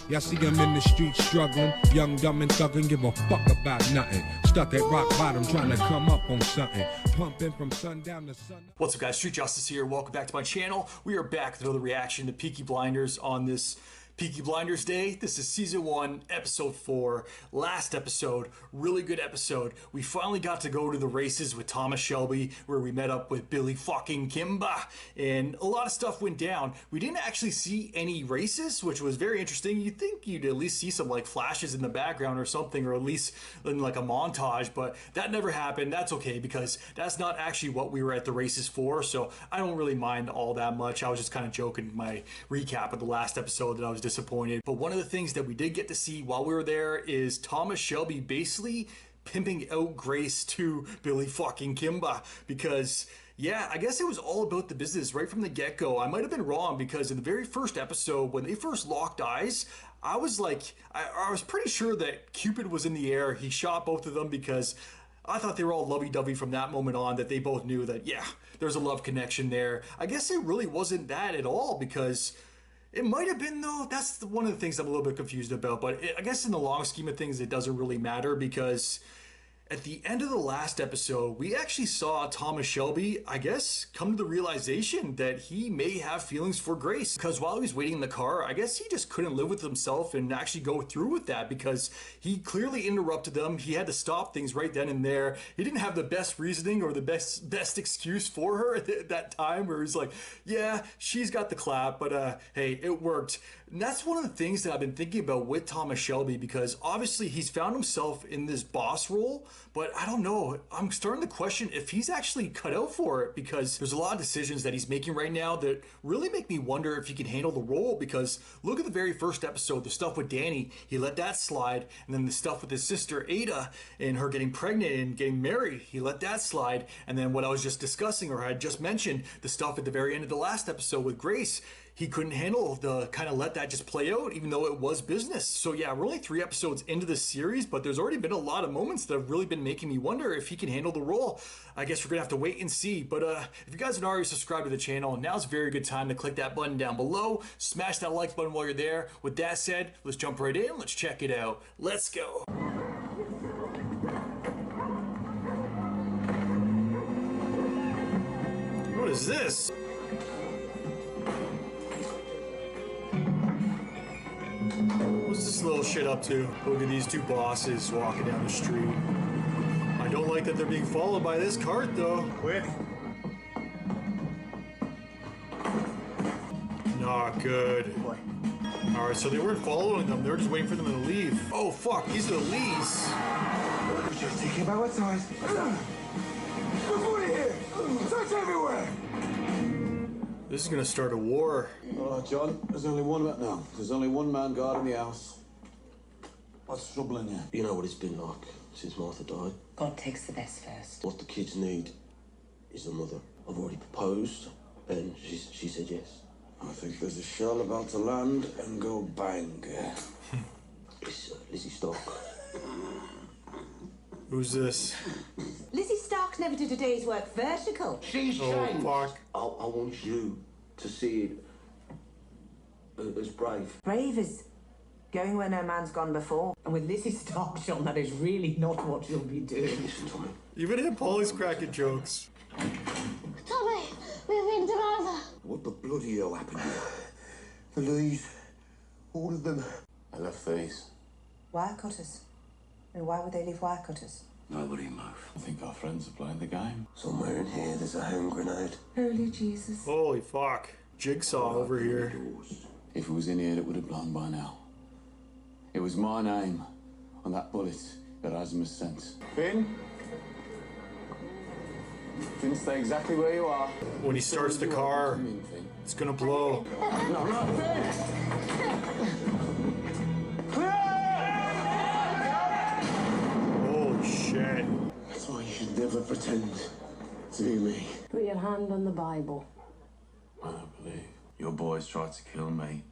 Y'all see him in the streets struggling, young, dumb, and thuggin', give a fuck about nothing. Stuck at rock bottom, trying to come up on something. Pumping from sundown to sun. What's up, guys? Street Justice here. Welcome back to my channel. We are back with another reaction to Peaky Blinders on this Peaky Blinders Day. This is Season 1, Episode 4. Last episode, really good episode. We finally got to go to the races with Thomas Shelby, where we met up with Billy fucking Kimba, and a lot of stuff went down. We didn't actually see any races, which was very interesting. You'd think you'd at least see some like flashes in the background or something, or at least in like a montage, but that never happened. That's okay, because that's not actually what we were at the races for, so I don't really mind all that much. I was just kind of joking in my recap of the last episode that I was disappointed. But one of the things that we did get to see while we were there is Thomas Shelby basically pimping out Grace to Billy fucking Kimba, because yeah, I guess it was all about the business right from the get-go. I might have been wrong, because in the very first episode when they first locked eyes, I was like, I was pretty sure that Cupid was in the air. He shot both of them, because I thought they were all lovey-dovey from that moment on, that they both knew that, yeah, there's a love connection there. I guess it really wasn't that at all, because it might have been, though. That's one of the things I'm a little bit confused about. But I guess in the long scheme of things, it doesn't really matter, because at the end of the last episode, we actually saw Thomas Shelby, I guess, come to the realization that he may have feelings for Grace. Because while he was waiting in the car, I guess he just couldn't live with himself and actually go through with that, because he clearly interrupted them. He had to stop things right then and there. He didn't have the best reasoning or the best excuse for her at that time, where he's like, yeah, she's got the clap, but hey, it worked. And that's one of the things that I've been thinking about with Thomas Shelby, because obviously he's found himself in this boss role, but I don't know, I'm starting to question if he's actually cut out for it, because there's a lot of decisions that he's making right now that really make me wonder if he can handle the role. Because look at the very first episode, the stuff with Danny, he let that slide, and then the stuff with his sister Ada and her getting pregnant and getting married, he let that slide, and then what I was just discussing, or I had just mentioned, the stuff at the very end of the last episode with Grace, he couldn't handle the kind of let that just play out, even though it was business. So yeah, we're only 3 episodes into this series, but there's already been a lot of moments that have really been making me wonder if he can handle the role. I guess we're gonna have to wait and see. But if you guys haven't already subscribed to the channel, now's a very good time to click that button down below. Smash that like button while you're there. With that said, let's jump right in. Let's check it out. Let's go. What is this? What's this little shit up to? Look at these two bosses walking down the street. I don't like that they're being followed by this cart, though. Quick. Not good. Alright, so they weren't following them. They were just waiting for them to leave. Oh, fuck. These are the Lees. We're just taking about what's ours. We're out of here. Search everywhere. This is gonna start a war. All right, John. There's only one man now. There's only one man guarding the house. What's troubling you? You know what it's been like since Martha died. God takes the best first. What the kids need is a mother. I've already proposed, and she said yes. I think there's a shell about to land and go bang. It's Lizzie Stark. Who's this? Lizzie Stark never did a day's work vertical. She's Oh, changed. fuck. I want you to see it as brave. Brave is going where no man's gone before. And with Lizzie Stark, Sean, that is really not what you'll be doing. Listen to me. Even Aunt Polly's cracking jokes. Tommy, we've been together. What the bloody hell happened here? The Lees. All of them. I left these. Wirecutters. I mean, why would they leave wirecutters? Nobody move. I think our friends are playing the game. Somewhere in here, there's a home grenade. Holy Jesus. Holy fuck. Jigsaw over here. If it was in here, it would have blown by now. It was my name on that bullet that Asmus sent. Finn? Finn, stay exactly where you are. When he starts the car, it's gonna blow. No, no, Finn! Holy shit. That's why you should never pretend to be me. Put your hand on the Bible. I don't believe. Your boys tried to kill me.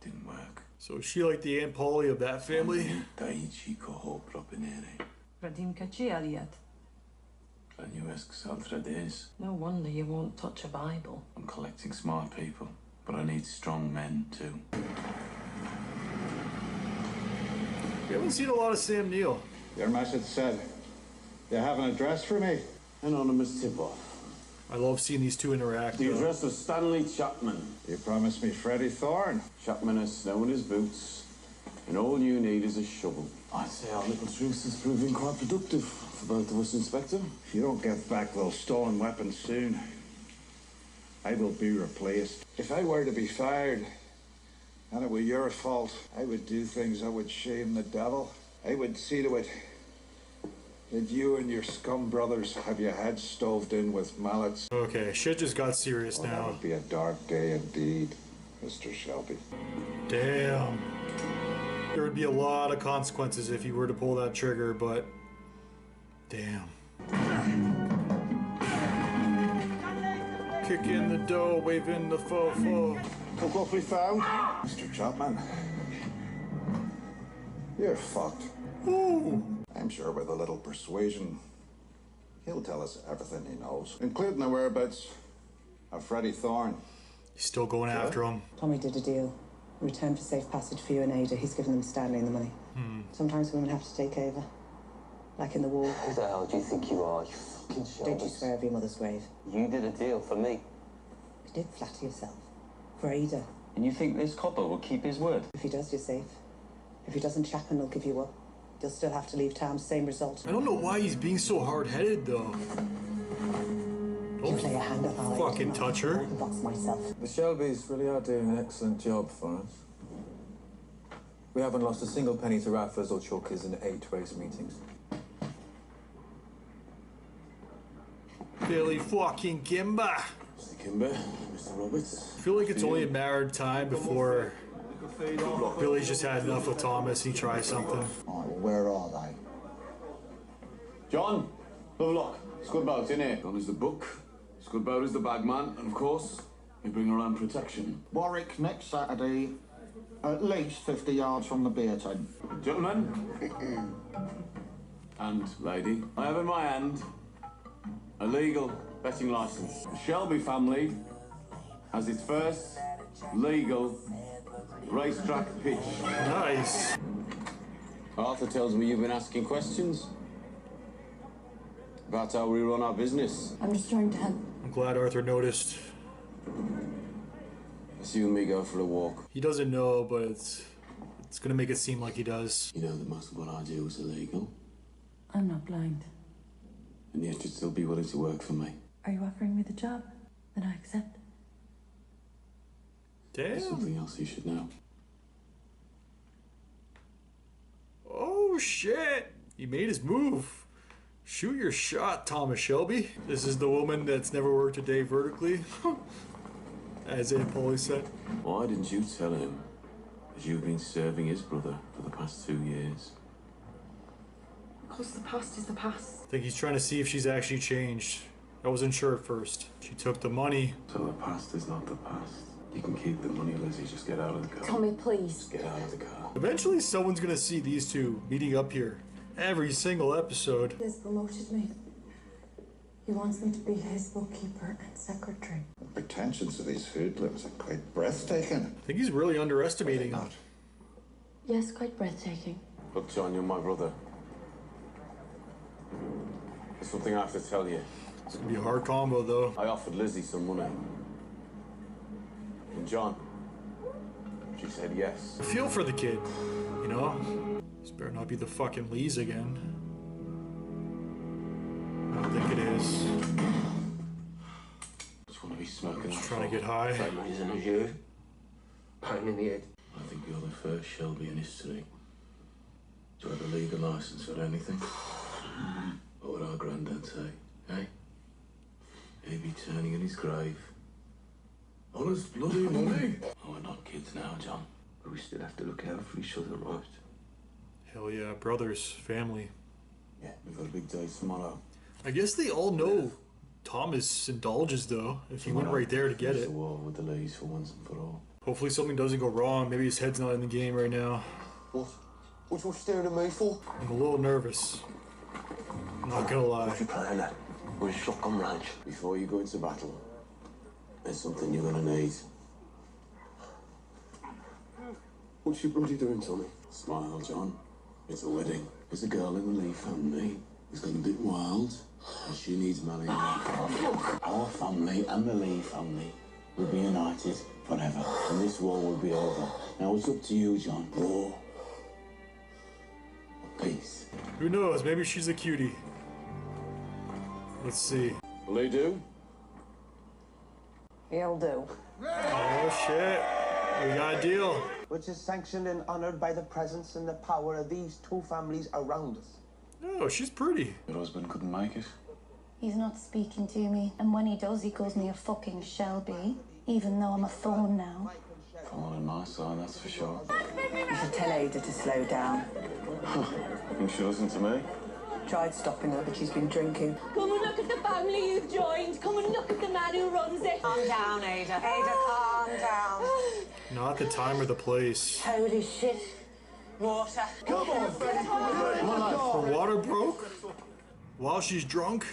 Didn't work. So is she like the Aunt Polly of that family? Daichi koho propinere. Radim Kachi Elliot. Planuesk Saltrades. No wonder you won't touch a Bible. I'm collecting smart people, but I need strong men too. We haven't seen a lot of Sam Neill. Your message said, you have an address for me? Anonymous tip-off. I love seeing these two interact. The address of Stanley Chapman. You promised me Freddie Thorne. Chapman has snow in his boots, and all you need is a shovel. I'd say our little truce is proving quite productive for both of us, Inspector. If you don't get back those stolen weapons soon, I will be replaced. If I were to be fired, and it were your fault, I would do things that would shame the devil. I would see to it that you and your scum brothers have your heads stoved in with mallets. Okay, shit just got serious That now. would be a dark day indeed, Mr. Shelby. Damn. There would be a lot of consequences if you were to pull that trigger, but damn. Kick in the dough, wave in the fo-fo. Look what we found. Mr. Chapman, you're fucked. Ooh. I'm sure with a little persuasion, he'll tell us everything he knows, including the whereabouts of Freddie Thorne. He's still going after him. Tommy did a deal. In return for safe passage for you and Ada, he's given them Stanley the money. Sometimes women have to take over. Like in the war. Who the hell do you think you are, you fucking Don't you shoulders? swear over your mother's grave. You did a deal for me. You did flatter yourself. For Ada. And you think this copper will keep his word? If he does, you're safe. If he doesn't, Chapman will give you up. You'll still have to leave town, same result. I don't know why he's being so hard-headed, though. You play a hand up, I'll Fucking touch her. the box myself. The Shelbys really are doing an excellent job for us. We haven't lost a single penny to Raffers or Chalkers in 8 race meetings. Billy fucking Kimber. Mr. Kimber, Mr. Roberts. I feel like it's only a matter of time before Billy's just had enough of Thomas. He tries something. Oh, where are they? John, Lovelock, Scudbout in here. John is the book, Scudbout is the bagman, and of course, we bring around protection. Warwick next Saturday, at least 50 yards from the beer tent. Gentlemen, and lady, I have in my hand a legal betting license. The Shelby family has its first legal racetrack pitch. Nice. Arthur tells me you've been asking questions about how we run our business. I'm just trying to help. I'm glad Arthur noticed. Let's you and me go for a walk. He doesn't know, but it's gonna make it seem like he does. You know that most of what I do is illegal, I'm not blind. and yet you'd still be willing to work for me. Are you offering me the job? Then I accept. There's Damn. something else you should know. Oh shit! He made his move. Shoot your shot, Thomas Shelby. This is the woman that's never worked a day vertically. As Aunt Polly said. Why didn't you tell him that you've been serving his brother for the past 2 years? Because the past is the past. I think he's trying to see if she's actually changed. I wasn't sure at first. She took the money. So the past is not the past. You can keep the money, Lizzie. Just get out of the car. Tommy, please. Just get out of the car. Eventually someone's gonna see these two meeting up here. Every single episode. He has promoted me. He wants me to be his bookkeeper and secretary. The pretensions of these hoodlums are quite breathtaking. I think he's really underestimating him. Yes, quite breathtaking. Look, John, you're my brother. There's something I have to tell you. It's gonna be a hard combo though. I offered Lizzie some money. And John, she said yes. I feel for the kid, you know? This better not be the fucking Lees again. I don't think it is. Just want to be smoking. Just trying to get high. Same reason as you. Pain in the head. I think you're the first Shelby in history to have a legal license for anything. What would our granddad say, eh? He'd be turning in his grave. Honest bloody money. Oh, we're not kids now, John. But we still have to look out for each other, right? Hell yeah, brothers, family. Yeah, we've got a big day tomorrow. I guess they all know Thomas indulges though, if he went right there to get Finish it. the war with the Lees for once and for all. Hopefully something doesn't go wrong. Maybe his head's not in the game right now. What? What you staring at me for? I'm a little nervous. I'm not gonna lie. What you playing at? We're in shotgun range. Before you go into battle, there's something you're gonna need. What's your bloody doing, Tommy? Smile, John. It's a wedding. There's a girl in the Lee family who's gone a bit wild, and she needs marrying. Our family and the Lee family will be united forever, and this war will be over. Now it's up to you, John. War or peace. Who knows? Maybe she's a cutie. Let's see. Will they do? He'll do. Oh shit. We got a deal. Which is sanctioned and honoured by the presence and the power of these two families around us. Oh, she's pretty. Your husband couldn't make it. He's not speaking to me, and when he does, he calls me a fucking Shelby, even though I'm a thorn now. Falling on my side, that's for sure. You should tell Ada to slow down. Think she listens to me? Tried stopping her, but she's been drinking. Come and look at the family you've joined. Come and look at the man who runs it. Calm down, Ada. Ada, calm down. Not the time or the place. Holy shit. Water. Come on, Freddie. Her water broke while she's drunk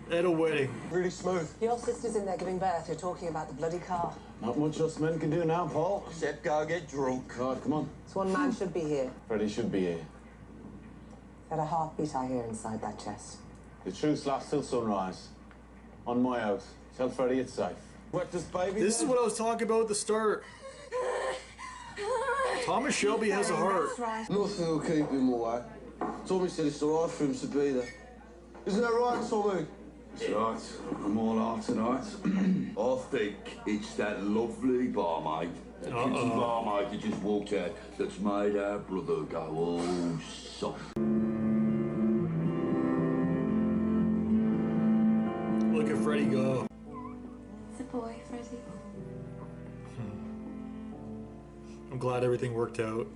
at a wedding. Really smooth. Your sister's in there giving birth. You're talking about the bloody car. Not much us men can do now, Paul. Except go get drunk. God, come on. This one man should be here. Freddie should be here. Got a heartbeat I hear inside that chest. The truce lasts till sunrise. On my house. Tell Freddie it's safe. What does baby This is what I was talking about at the start. Thomas Shelby has a heart. Nothing will keep him away. Tommy said it's all right for him to be there. Isn't that right, Tommy? That's right. I'm all out tonight. I think it's that lovely barmaid, that kitchen barmaid that just walked out, that's made our brother go all soft. Look at Freddie go. It's a boy, Freddie. I'm glad everything worked out.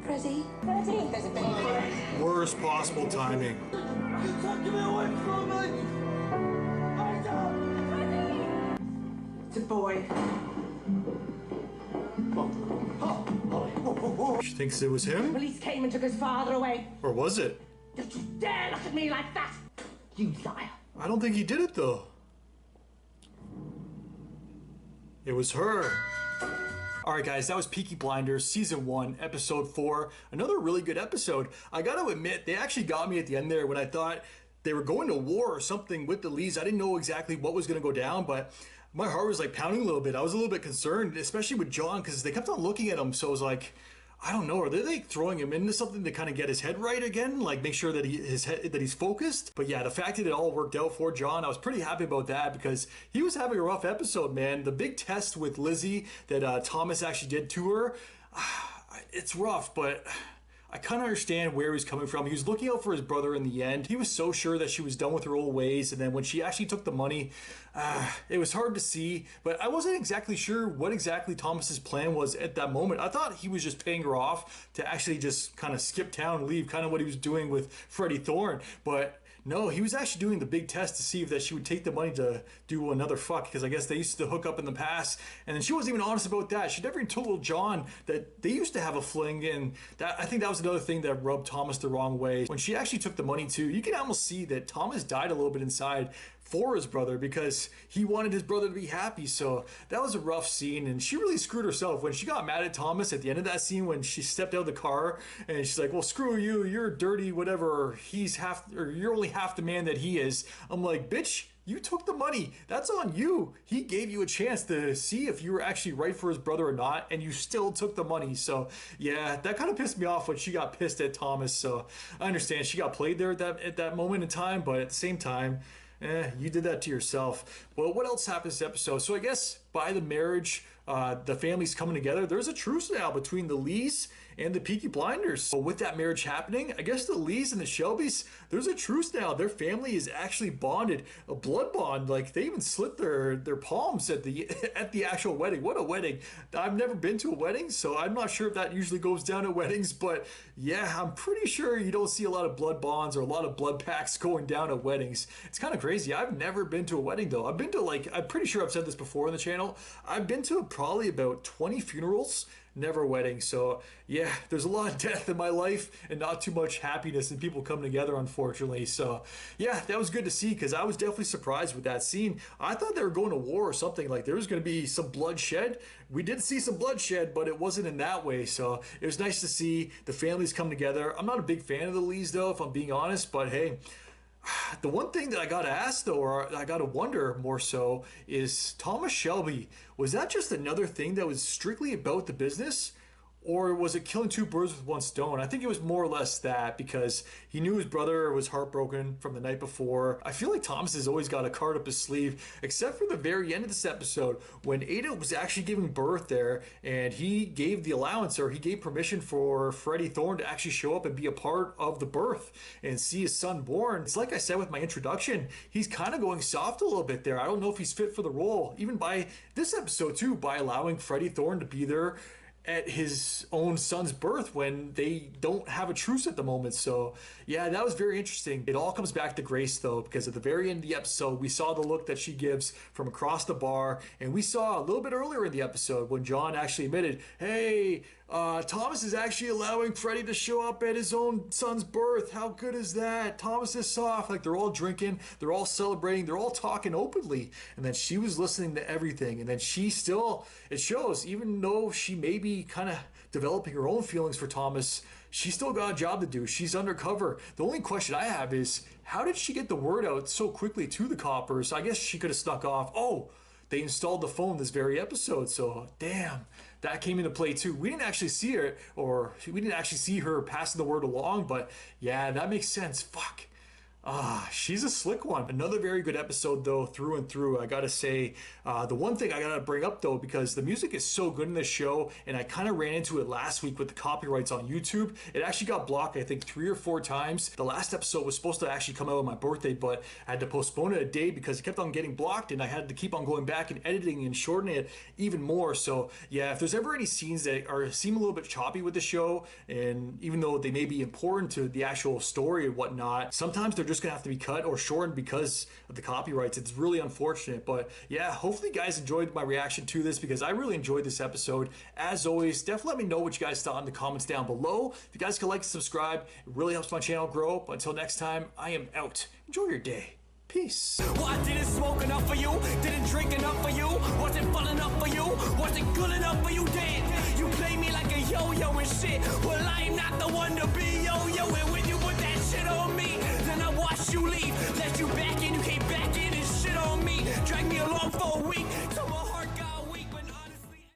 Freddie? Freddie, there's a baby. Worst possible timing. You're taking me away from me! It's a boy. She thinks it was him? Police came and took his father away. Or was it? Don't you dare look at me like that! You liar. I don't think he did it though. It was her. Alright guys, that was Peaky Blinders Season 1, Episode 4. Another really good episode. I gotta admit, they actually got me at the end there when I thought they were going to war or something with the Lees. I didn't know exactly what was gonna go down, but my heart was like pounding a little bit. I was a little bit concerned, especially with John, because they kept on looking at him, so I was like, I don't know, are they like throwing him into something to kind of get his head right again? Like make sure that he's focused? But yeah, the fact that it all worked out for John, I was pretty happy about that because he was having a rough episode, man. The big test with Lizzie that Thomas actually did to her, it's rough, but I kind of understand where he's coming from. He was looking out for his brother in the end. He was so sure that she was done with her old ways, and then when she actually took the money, it was hard to see, but I wasn't exactly sure what exactly Thomas's plan was at that moment. I thought he was just paying her off to actually just kind of skip town and leave, kind of what he was doing with Freddie Thorne, but no, he was actually doing the big test to see if that she would take the money to do another fuck, because I guess they used to hook up in the past, and then she wasn't even honest about that. She never even told John that they used to have a fling, and that I think that was another thing that rubbed Thomas the wrong way. When she actually took the money too, you can almost see that Thomas died a little bit inside for his brother because he wanted his brother to be happy. So that was a rough scene, and she really screwed herself when she got mad at Thomas at the end of that scene when she stepped out of the car and she's like, well, screw you, you're dirty, whatever, you're only half the man that he is. I'm like, bitch, you took the money. That's on you. He gave you a chance to see if you were actually right for his brother or not, and you still took the money. So yeah, that kind of pissed me off when she got pissed at Thomas. So I understand she got played there at that moment in time, but at the same time, you did that to yourself. Well, what else happens this episode? So I guess by the marriage, the family's coming together. There's a truce now between the Lees and the Peaky Blinders. So with that marriage happening, I guess the Lees and the Shelbys, there's a truce now. Their family is actually bonded, a blood bond. Like they even slit their palms at the actual wedding. What a wedding. I've never been to a wedding, so I'm not sure if that usually goes down at weddings, but yeah, I'm pretty sure you don't see a lot of blood bonds or a lot of blood packs going down at weddings. It's kind of crazy. crazy. I've never been to a wedding though. I've been to I'm pretty sure I've said this before on the channel. I've been to probably about 20 funerals, never a wedding. So yeah, there's a lot of death in my life and not too much happiness and people come together, unfortunately. So yeah, that was good to see because I was definitely surprised with that scene. I thought they were going to war or something, like there was going to be some bloodshed. We did see some bloodshed, but it wasn't in that way. So it was nice to see the families come together. I'm not a big fan of the Lees though, if I'm being honest, but hey, the one thing that I gotta ask though, or I gotta wonder more so, is Thomas Shelby, was that just another thing that was strictly about the business? Or was it killing two birds with one stone? I think it was more or less that, because he knew his brother was heartbroken from the night before. I feel like Thomas has always got a card up his sleeve, except for the very end of this episode when Ada was actually giving birth there, and he gave the allowance, or he gave permission for Freddie Thorne to actually show up and be a part of the birth and see his son born. It's like I said with my introduction, he's kind of going soft a little bit there. I don't know if he's fit for the role, even by this episode too, by allowing Freddie Thorne to be there at his own son's birth when they don't have a truce at the moment. So yeah, that was very interesting. It all comes back to Grace though, because at the very end of the episode, we saw the look that she gives from across the bar, and we saw a little bit earlier in the episode when John actually admitted, hey, Thomas is actually allowing Freddie to show up at his own son's birth. How good is that? Thomas is soft. Like, they're all drinking, they're all celebrating, they're all talking openly. And then she was listening to everything. And then she still, it shows, even though she may be kind of developing her own feelings for Thomas, she still got a job to do. She's undercover. The only question I have is, how did she get the word out so quickly to the coppers? I guess she could have snuck off. Oh, they installed the phone this very episode. So damn, that came into play too. We didn't actually see her, or we didn't actually see her passing the word along, but yeah, that makes sense. Fuck. She's a slick one. Another very good episode though, through and through. I gotta say, the one thing I gotta bring up though, because the music is so good in this show, and I kind of ran into it last week with the copyrights on YouTube. It actually got blocked, I think 3 or 4 times. The last episode was supposed to actually come out on my birthday, but I had to postpone it a day because it kept on getting blocked, and I had to keep on going back and editing and shortening it even more. So yeah, if there's ever any scenes that seem a little bit choppy with the show, and even though they may be important to the actual story and whatnot, sometimes they're just gonna have to be cut or shortened because of the copyrights. It's really unfortunate, but yeah, hopefully you guys enjoyed my reaction to this, because I really enjoyed this episode. As always, definitely let me know what you guys thought in the comments down below. If you guys could like and subscribe, it really helps my channel grow. But until next time, I am out. Enjoy your day. Peace. Well, I didn't smoke enough for you, didn't drink enough for you, wasn't fun enough for you, wasn't good enough for you, damn. You play me like a yo-yo and shit. Well, I'm not the one to be yo-yo, and when you put that shit on me, then I watch you leave, let you back in, you came back in and shit on me, drag me along for a week, till my